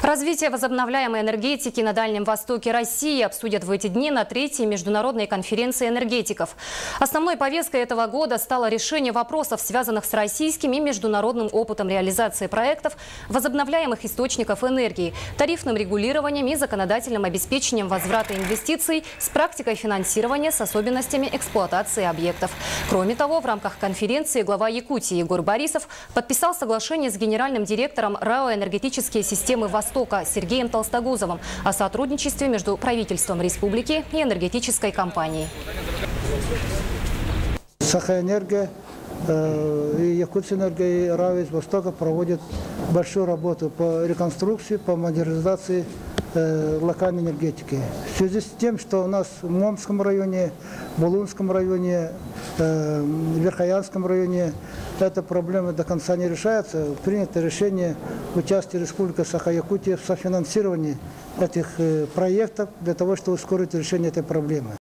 Развитие возобновляемой энергетики на Дальнем Востоке России обсудят в эти дни на 3-й международной конференции энергетиков. Основной повесткой этого года стало решение вопросов, связанных с российским и международным опытом реализации проектов возобновляемых источников энергии, тарифным регулированием и законодательным обеспечением возврата инвестиций с практикой финансирования с особенностями эксплуатации объектов. Кроме того, в рамках конференции глава Якутии Егор Борисов подписал соглашение с генеральным директором РАО «Энергетические системы Востока» Сергеем Толстогузовым о сотрудничестве между правительством республики и энергетической компанией. Сахаэнерго и Якутэнерго и РАО из Востока проводят большую работу по реконструкции, по модернизации локальной энергетики. В связи с тем, что у нас в Момском районе, Булунском районе, Верхоянском районе эта проблема до конца не решается, принято решение участия Республики Саха-Якутия в софинансировании этих проектов для того, чтобы ускорить решение этой проблемы.